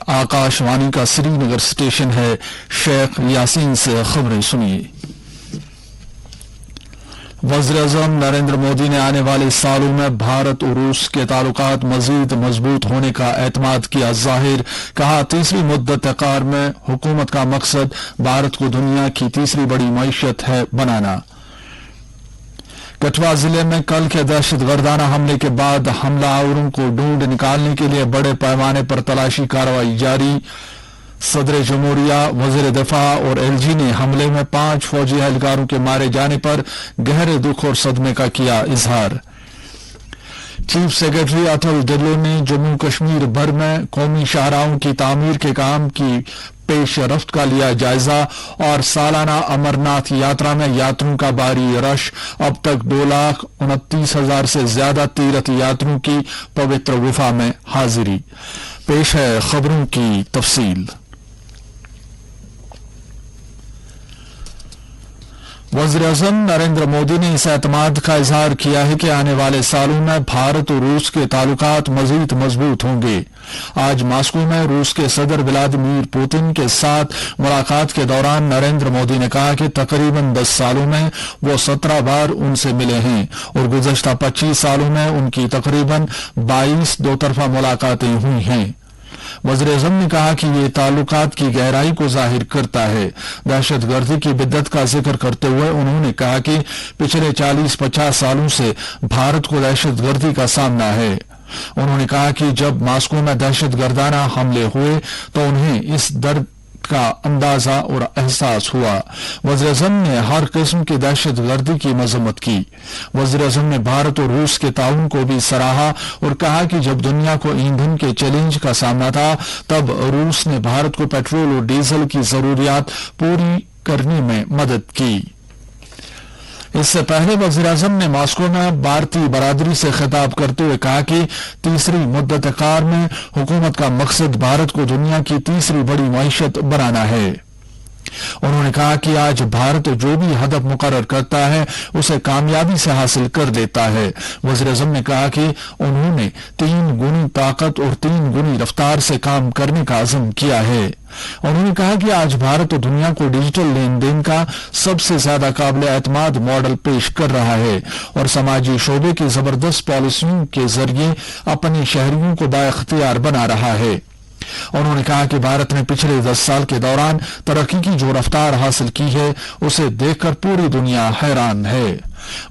आकाशवाणी का श्रीनगर स्टेशन है। शेख यासीन से खबरें सुनिए। वज़ीर-ए-आज़म नरेंद्र मोदी ने आने वाले सालों में भारत और रूस के ताल्लुकात मजीद मजबूत होने का एतमाद किया जाहिर। कहा, तीसरी मुद्दत कार में हुकूमत का मकसद भारत को दुनिया की तीसरी बड़ी मईशत है बनाना। कठुआ जिले में कल के दहशतगर्दाना हमले के बाद हमलावरों को ढूंढ निकालने के लिए बड़े पैमाने पर तलाशी कार्रवाई जारी। सदर जमहूरिया, वजीर दिफा और एलजी ने हमले में 5 फौजी एहलकारों के मारे जाने पर गहरे दुख और सदमे का किया इजहार। चीफ सेक्रेटरी अटल डिल्लो ने जम्मू कश्मीर भर में कौमी शाहराहों की तामीर के काम की पेश रफ्त का लिया जायजा और सालाना अमरनाथ यात्रा में यात्रियों का भारी रश। अब तक 2,29,000 से ज्यादा तीर्थ यात्रियों की पवित्र गुफा में हाजिरी। पेश है खबरों की तफसील। वज़ीर-ए-आज़म नरेंद्र मोदी ने इस एतमाद का इजहार किया है कि आने वाले सालों में भारत और रूस के ताल्लुकात मजीद मजबूत होंगे। आज मास्को में रूस के सदर व्लादिमीर पुतिन के साथ मुलाकात के दौरान नरेंद्र मोदी ने कहा कि तकरीबन 10 सालों में वो 17 बार उनसे मिले हैं और गुज़श्ता 25 सालों में उनकी तकरीबन 22 दोतरफा मुलाकातें हुई हैं। वज़ीर-ए-आज़म ने कहा कि ये ताल्लुकात की गहराई को जाहिर करता है। दहशतगर्दी की बिद्दत का जिक्र करते हुए उन्होंने कहा कि पिछले 40-50 सालों से भारत को दहशतगर्दी का सामना है। उन्होंने कहा कि जब मास्को में दहशतगर्दाना हमले हुए तो उन्हें इस दर्द का अंदाजा और एहसास हुआ। वज़ीर-ए-आज़म ने हर किस्म की दहशतगर्दी की मजम्मत की। वज़ीर-ए-आज़म ने भारत और रूस के ताउन को भी सराहा और कहा कि जब दुनिया को ईंधन के चैलेंज का सामना था तब रूस ने भारत को पेट्रोल और डीजल की जरूरियात पूरी करने में मदद की। इससे पहले वज़ीर-ए-आज़म ने मास्को में भारतीय बरादरी से खिताब करते हुए कहा कि तीसरी मुद्दत कार में हुकूमत का मकसद भारत को दुनिया की तीसरी बड़ी मईशत बनाना है। उन्होंने कहा कि आज भारत जो भी हदफ मुकर्रर करता है उसे कामयाबी से हासिल कर लेता है। वज़ीर-ए-आज़म ने कहा कि उन्होंने 3 गुनी ताकत और 3 गुनी रफ्तार से काम करने का अज़्म किया है। उन्होंने कहा कि आज भारत दुनिया को डिजिटल लेन देन का सबसे ज्यादा काबिल एतमाद मॉडल पेश कर रहा है और समाजी शोबे की जबरदस्त पॉलिसियों के जरिए अपने शहरियों को बाइख्तियार बना रहा है। उन्होंने कहा कि भारत ने पिछले 10 साल के दौरान तरक्की की जो रफ्तार हासिल की है उसे देखकर पूरी दुनिया हैरान है।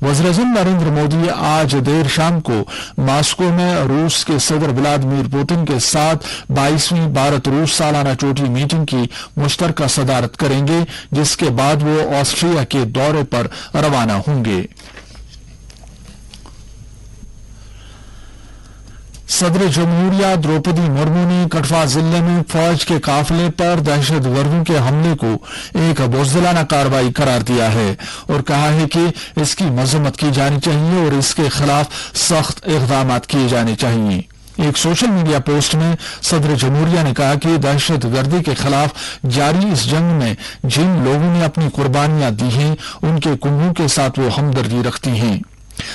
वज़ीर-ए-आज़म नरेंद्र मोदी आज देर शाम को मास्को में रूस के सदर व्लादिमीर पुतिन के साथ 22वीं भारत रूस सालाना चोटी मीटिंग की मुश्तरका सदारत करेंगे, जिसके बाद वो ऑस्ट्रिया के दौरे पर रवाना होंगे। सदर जमहूरिया द्रौपदी मुर्मू ने कठुआ जिले में फौज के काफिले पर दहशतगर्दों के हमले को एक बुज़दिलाना कार्रवाई करार दिया है और कहा है कि इसकी मजम्मत की जानी चाहिए और इसके खिलाफ सख्त इक़दाम किए जाने चाहिए। एक सोशल मीडिया पोस्ट में सदर जमहूरिया ने कहा कि दहशतगर्दी के खिलाफ जारी इस जंग में जिन लोगों ने अपनी कुर्बानियां दी हैं उनके कुंभों के साथ वो हमदर्दी रखती हैं।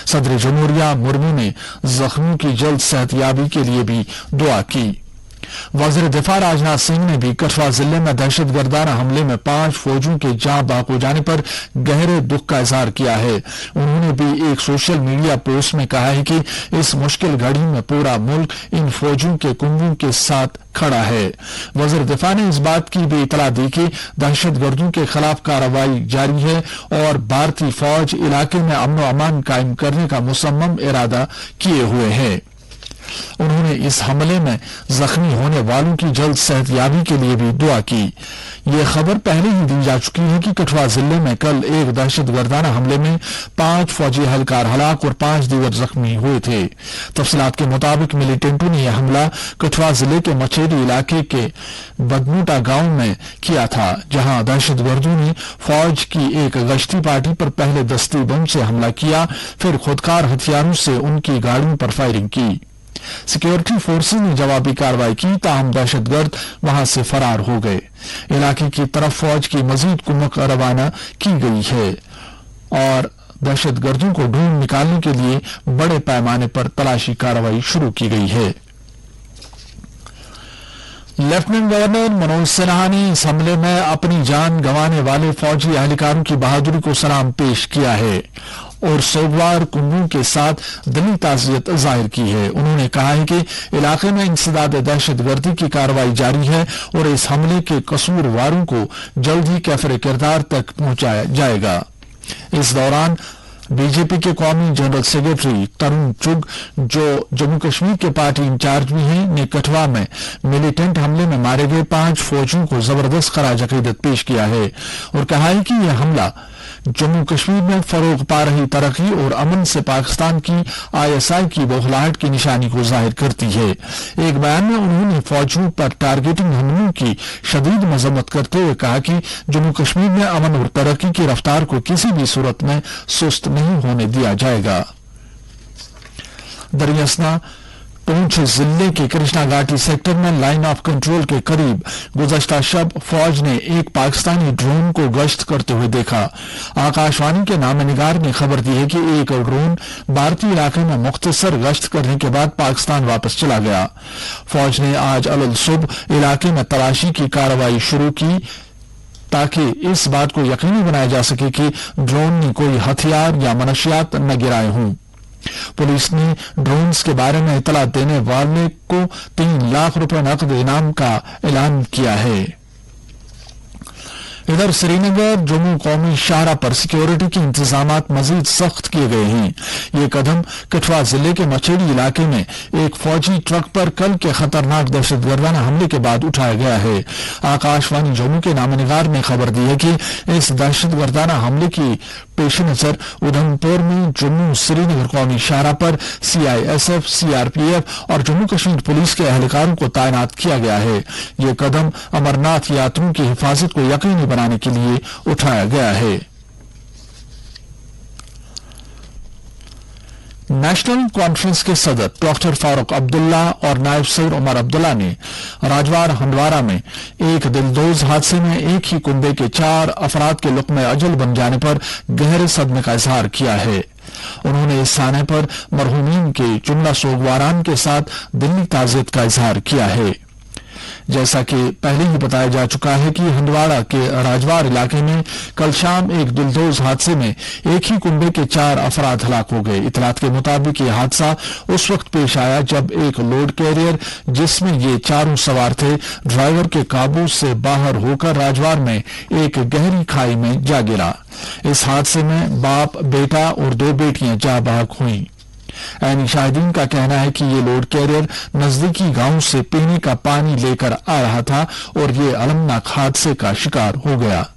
सदर जमहूरिया मुर्मू ने जख्मियों की जल्द सेहतयाबी के लिए भी दुआ की। वज़ीर दिफा राजनाथ सिंह ने भी कठुआ जिले में दहशतगर्दाना हमले में 5 फौजियों के जाँ बाक हो जाने पर गहरे दुख का इजहार किया है। उन्होंने भी एक सोशल मीडिया पोस्ट में कहा है कि इस मुश्किल घड़ी में पूरा मुल्क इन फौजियों के कुंभों के साथ खड़ा है। वज़ीर दिफा ने इस बात की भी इतला दी कि दहशतगर्दों के खिलाफ कार्रवाई जारी है और भारतीय फौज इलाके में अमन अमान कायम करने का मुसम्मम इरादा किए हुए है। उन्होंने इस हमले में जख्मी होने वालों की जल्द सेहतयाबी के लिए भी दुआ की। ये खबर पहले ही दी जा चुकी है कि कठुआ जिले में कल एक दहशतगर्दाना हमले में 5 फौजी एहलकार हलाक और 5 दीगर जख्मी हुए थे। तफसीलात के मुताबिक मिलिटेंटों ने यह हमला कठुआ जिले के मछेरी इलाके के बदमूटा गांव में किया था, जहां दहशतगर्दों ने फौज की एक गश्ती पार्टी पर पहले दस्ती बम से हमला किया, फिर खुदकार हथियारों से उनकी गाड़ियों पर फायरिंग की। सिक्योरिटी फोर्सेज ने जवाबी कार्रवाई की, ताहम दहशतगर्द वहां से फरार हो गए। इलाके की तरफ फौज की मजीद कुमक रवाना की गई है और दहशतगर्दों को ढूंढ निकालने के लिए बड़े पैमाने पर तलाशी कार्रवाई शुरू की गई है। लेफ्टिनेंट गवर्नर मनोज सिन्हा ने इस हमले में अपनी जान गंवाने वाले फौजी एहलकारों की बहादुरी को सलाम पेश किया है और सोगवार कुंभों के साथ दिली ताजियत जाहिर की है। उन्होंने कहा है कि इलाके में इंसदाद दहशतगर्दी की कार्रवाई जारी है और इस हमले के कसूरवारों को जल्द ही कैफरे किरदार तक पहुंचाया जाएगा। इस दौरान बीजेपी के कौमी जनरल सेक्रेटरी तरुण चुग, जो जम्मू कश्मीर के पार्टी इंचार्ज भी हैं, ने कठुआ में मिलिटेंट हमले में मारे गए 5 फौजियों को जबरदस्त खराज अकीदत पेश किया है और कहा है कि यह हमला जम्मू कश्मीर में फरोग पा रही तरक्की और अमन से पाकिस्तान की आईएसआई की बौखलाहट की निशानी को जाहिर करती है। एक बयान में उन्होंने फौजियों पर टारगेटिंग हमलों की शदीद मजम्मत करते हुए कहा कि जम्मू कश्मीर में अमन और तरक्की की रफ्तार को किसी भी सूरत में सुस्त नहीं होने दिया जाएगा। दरियासना पुंछ जिले के कृष्णा घाटी सेक्टर में लाइन ऑफ कंट्रोल के करीब गुज़श्ता शब फौज ने एक पाकिस्तानी ड्रोन को गश्त करते हुए देखा। आकाशवाणी के नामनिगार ने खबर दी है कि एक ड्रोन भारतीय इलाके में मुख्तसर गश्त करने के बाद पाकिस्तान वापस चला गया। फौज ने आज अलल सुबह इलाके में तलाशी की कार्रवाई शुरू की ताकि इस बात को यकीनी बनाया जा सके कि ड्रोन ने कोई हथियार या मनशियात न गिराए हों। पुलिस ने ड्रोन्स के बारे में इतला देने वाले को 3 लाख रुपए नकद इनाम का ऐलान किया है। इधर श्रीनगर जम्मू कौमी शाहरा पर सिक्योरिटी के इंतजामात मजीद सख्त किए गए हैं। ये कदम कठुआ जिले के मछेड़ी इलाके में एक फौजी ट्रक पर कल के खतरनाक दहशतगर्दाना हमले के बाद उठाया गया है। आकाशवाणी जम्मू के नामनिगार ने खबर दी है कि इस दहशतगर्दाना हमले की पेशनजर उधमपुर में जम्मू श्रीनगर कौमी शाहरा पर सीआईएसएफ, सीआरपीएफ और जम्मू कश्मीर पुलिस के एहलकारों को तैनात किया गया है। ये कदम अमरनाथ यात्रियों की हिफाजत को यकीनी बनाने के लिए उठाया गया है। नेशनल कॉन्फ्रेंस के सदर डॉक्टर फारूक अब्दुल्ला और नायब सईद उमर अब्दुल्ला ने राजवार हंडवारा में एक दिलदोज हादसे में एक ही कुंबे के 4 अफराद के लुक्मे अजल बन जाने पर गहरे सदमे का इजहार किया है। उन्होंने इस साने पर मरहूमीन के जुमला सोगवारान के साथ दिली ताजियत का इजहार किया है। जैसा कि पहले ही बताया जा चुका है कि हंडवाड़ा के राजवार इलाके में कल शाम एक दिलदोज हादसे में एक ही कुंबे के 4 अफराद हलाक हो गए। इतलात के मुताबिक यह हादसा उस वक्त पेश आया जब एक लोड कैरियर जिसमें ये चारों सवार थे ड्राइवर के काबू से बाहर होकर राजवार में एक गहरी खाई में जा गिरा। इस हादसे में बाप, बेटा और 2 बेटियां जाँ बहक हुईं। ऐनी शाहिदीन का कहना है कि ये लोड कैरियर नजदीकी गांव से पीने का पानी लेकर आ रहा था और ये अलमनाक हादसे का शिकार हो गया।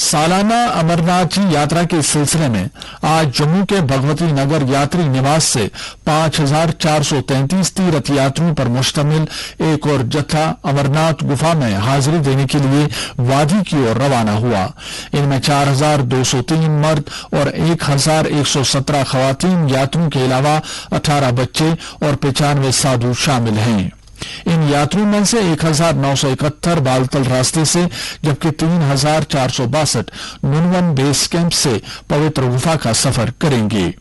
सालाना अमरनाथ जी यात्रा के सिलसिले में आज जम्मू के भगवती नगर यात्री निवास से 5433 तीर्थ यात्रियों पर मुश्तमिल एक और जत्था अमरनाथ गुफा में हाजिरी देने के लिए वादी की ओर रवाना हुआ। इनमें 4203 मर्द और 1117 खवातीन यात्रियों के अलावा 18 बच्चे और 95 साधु शामिल हैं। इन यात्रियों में से 1971 बालतल रास्ते से जबकि 3462 नुनवन बेस कैंप से पवित्र गुफा का सफर करेंगे।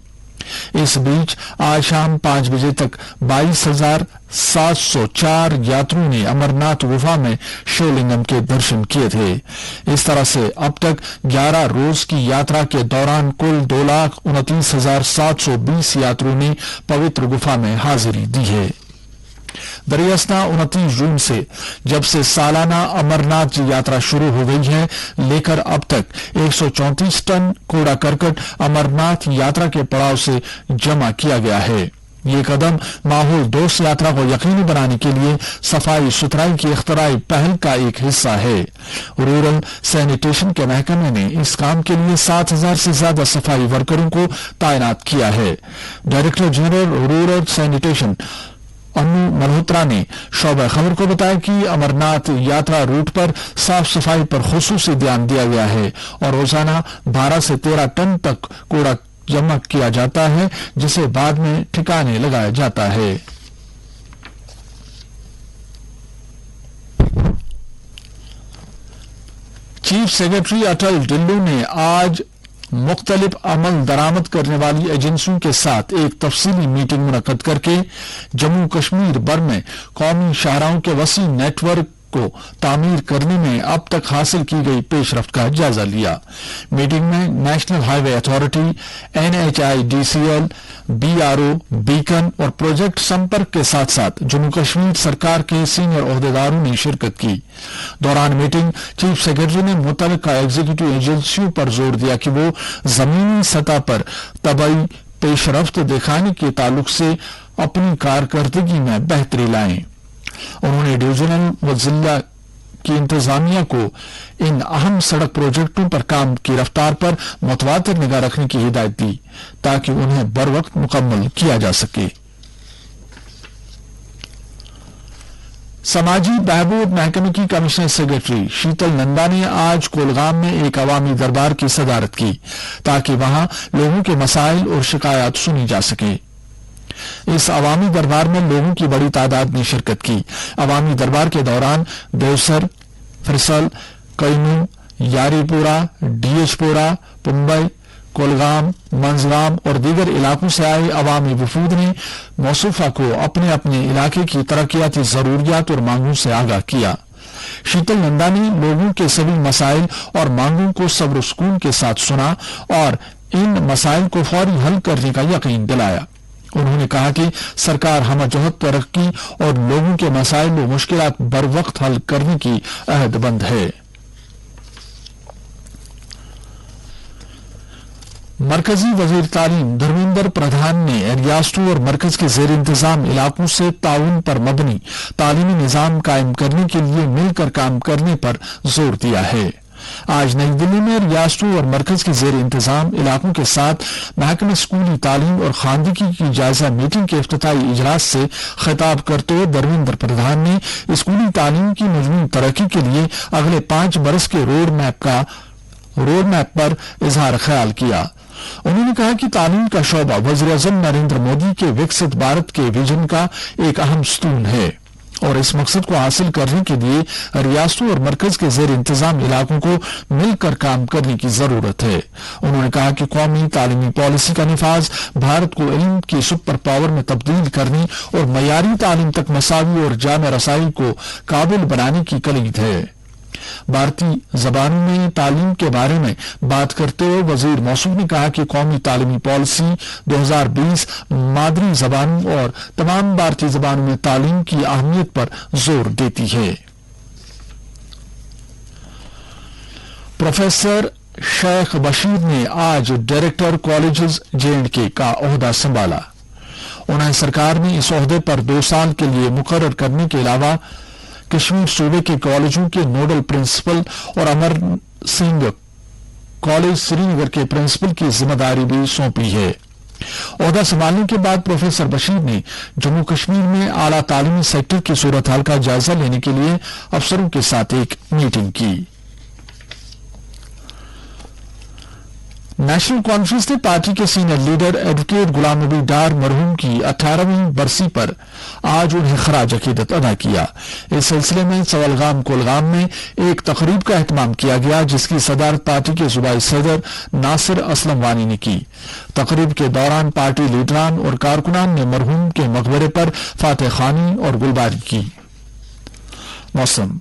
इस बीच आज शाम 5 बजे तक 22,704 यात्रियों ने अमरनाथ गुफा में शिवलिंगम के दर्शन किए थे। इस तरह से अब तक 11 रोज की यात्रा के दौरान कुल 2,29,720 यात्रियों ने पवित्र गुफा में हाजिरी दी है। दरियासना 29 जून से जब से सालाना अमरनाथ जी यात्रा शुरू हो गई है लेकर अब तक 134 टन कूड़ा करकट अमरनाथ यात्रा के पड़ाव से जमा किया गया है। ये कदम माहौल दोस्त यात्रा को यकीनी बनाने के लिए सफाई सुथराई की इख्तराई पहल का एक हिस्सा है। रूरल सैनिटेशन के महकमे ने इस काम के लिए 7,000 से ज्यादा सफाई वर्करों को तैनात किया है। डायरेक्टर जनरल रूरल सैनिटेशन अनु मल्होत्रा ने शोबा खबर को बताया कि अमरनाथ यात्रा रूट पर साफ सफाई पर खुसूसी ध्यान दिया गया है और रोजाना 12 से 13 टन तक कूड़ा जमा किया जाता है जिसे बाद में ठिकाने लगाया जाता है। चीफ सेक्रेटरी अटल डिल्लू ने आज مختلف عمل درآمد کرنے والی ایجنسیوں کے ساتھ ایک تفصیلی میٹنگ منعقد کر کے جموں کشمیر بھر میں قومی شاہراہوں کے وسیع نیٹ ورک کو تعمیر کرنے میں اب تک حاصل کی گئی پیش رفت کا جائزہ لیا۔ میٹنگ میں نیشنل ہائی وے اتھارٹی، NHIDCL، BRO، بیکن اور پروجیکٹ سمپرک کے ساتھ ساتھ جموں کشمیر سرکار کے سینئر عہدیداروں نے شرکت کی۔ دوران میٹنگ چیف سیکرٹری نے متعلقہ ایگزیکٹو ایجنسیوں پر زور دیا کہ وہ زمینی سطح پر طبعی پیش رفت دکھانے کے تعلق سے اپنی کارکردگی میں بہتری لائیں۔ انہوں نے ڈویژنل و ضلع کی انتظامیہ کو ان اہم سڑک پروجیکٹوں پر کام کی رفتار پر متواتر نگاہ رکھنے کی ہدایت دی تاکہ انہیں بروقت مکمل کیا جا سکے۔ سماجی بہبود محکمے کی کمشنر سیکرٹری شیتل نندا نے آج کولگام میں ایک عوامی دربار کی صدارت کی تاکہ وہاں لوگوں کے مسائل اور شکایات سنی جا سکیں۔ اس عوامی دربار میں لوگوں کی بڑی تعداد نے شرکت کی۔ عوامی دربار کے دوران دیوسر، فرسل، کئینو، یاری پورہ، DH پورہ، پمبئی، کولگام، منزگام اور دیگر علاقوں سے آئے عوامی وفود نے موصوفہ کو اپنے اپنے علاقے کی ترقیاتی ضروریات اور مانگوں سے آگاہ کیا۔ شیتل نندا نے لوگوں کے سبھی مسائل اور مانگوں کو صبر و سکون کے ساتھ سنا اور ان مسائل کو فوری حل کرنے کا یقین دلایا۔ انہوں نے کہا کہ سرکار ہمہ جہت ترقی اور لوگوں کے مسائل و مشکلات بر وقت حل کرنے کی عہد بند ہے۔ مرکزی وزیر تعلیم دھرمیندر پردھان نے ریاستوں اور مرکز کے زیر انتظام علاقوں سے تعاون پر مبنی تعلیمی نظام قائم کرنے کے لیے مل کر کام کرنے پر زور دیا ہے۔ آج نئی دلی میں ریاستوں اور مرکز کے زیر انتظام علاقوں کے ساتھ محکمہ اسکولی تعلیم اور خواندگی کی جائزہ میٹنگ کے افتتاحی اجلاس سے خطاب کرتے ہوئے دھرمیندر پردھان نے اسکولی تعلیم کی مجموعی ترقی کے لیے اگلے 5 برس کے روڈ میپ پر اظہار خیال کیا۔ انہوں نے کہا کہ تعلیم کا شعبہ وزیر اعظم نریندر مودی کے وکست بھارت کے ویژن کا ایک اہم ستون ہے اور اس مقصد کو حاصل کرنے کے لیے ریاستوں اور مرکز کے زیر انتظام علاقوں کو مل کر کام کرنے کی ضرورت ہے۔ انہوں نے کہا کہ قومی تعلیمی پالیسی کا نفاذ بھارت کو علم کی سپر پاور میں تبدیل کرنے اور معیاری تعلیم تک مساوی اور جامع رسائی کو قابل بنانے کی کلید ہے۔ بھارتی زبانوں میں تعلیم کے بارے میں بات کرتے ہوئے وزیر موصوف نے کہا کہ قومی تعلیمی پالیسی 2020 مادری زبانوں اور تمام بھارتی زبانوں میں تعلیم کی اہمیت پر زور دیتی ہے۔ پروفیسر شیخ بشیر نے آج ڈائریکٹر کالجز J&K کا عہدہ سنبھالا۔ انہیں سرکار نے اس عہدے پر 2 سال کے لیے مقرر کرنے کے علاوہ کشمیر صوبے کے کالجوں کے نوڈل پرنسپل اور امر سنگھ کالج سری نگر کے پرنسپل کی ذمہ داری بھی سونپی ہے۔ عہدہ سنبھالنے کے بعد پروفیسر بشیر نے جموں کشمیر میں اعلیٰ تعلیمی سیکٹر کی صورتحال کا جائزہ لینے کے لیے افسروں کے ساتھ ایک میٹنگ کی۔ نیشنل کانفرنس نے پارٹی کے سینئر لیڈر ایڈوکیٹ غلام نبی ڈار مرحوم کی 18ویں برسی پر آج انہیں خراج عقیدت ادا کیا۔ اس سلسلے میں سوالگام کولگام میں ایک تقریب کا اہتمام کیا گیا جس کی صدارت پارٹی کے صوبائی صدر ناصر اسلم وانی نے کی۔ تقریب کے دوران پارٹی لیڈران اور کارکنان نے مرحوم کے مقبرے پر فاتح خوانی اور گلباری کی۔ موسم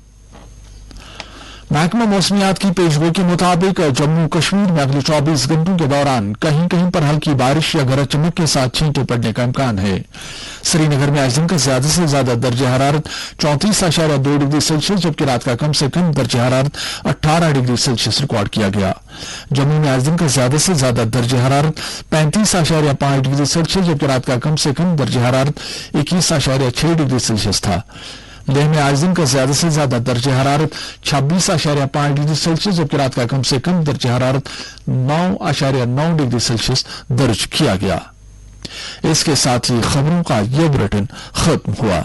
محکمہ موسمیات کی پیشگوئی کے مطابق جموں کشمیر میں اگلے 24 گھنٹوں کے دوران کہیں کہیں پر ہلکی بارش یا گرج چمک کے ساتھ چھینٹیں پڑنے کا امکان ہے۔ سری نگر میں آج دن کا زیادہ سے زیادہ درجہ حرارت 34.2 ڈگری سیلسیس جبکہ رات کا کم سے کم درجہ حرارت 18 ڈگری سیلسیس ریکارڈ کیا گیا۔ جموں میں آج دن کا زیادہ سے زیادہ درجہ حرارت 35.5 ڈگری سیلسیس جبکہ رات کا کم سے کم درجہ حرارت 21.6 ڈگری سیلسیس تھا۔ لیہ میں آج دن کا زیادہ سے زیادہ درجہ حرارت 26.5 ڈگری سیلسیس جبکہ رات کا کم سے کم درجہ حرارت 9.9 ڈگری سیلسیس درج کیا گیا۔ اس کے ساتھ ہی خبروں کا یہ بلیٹن ختم ہوا۔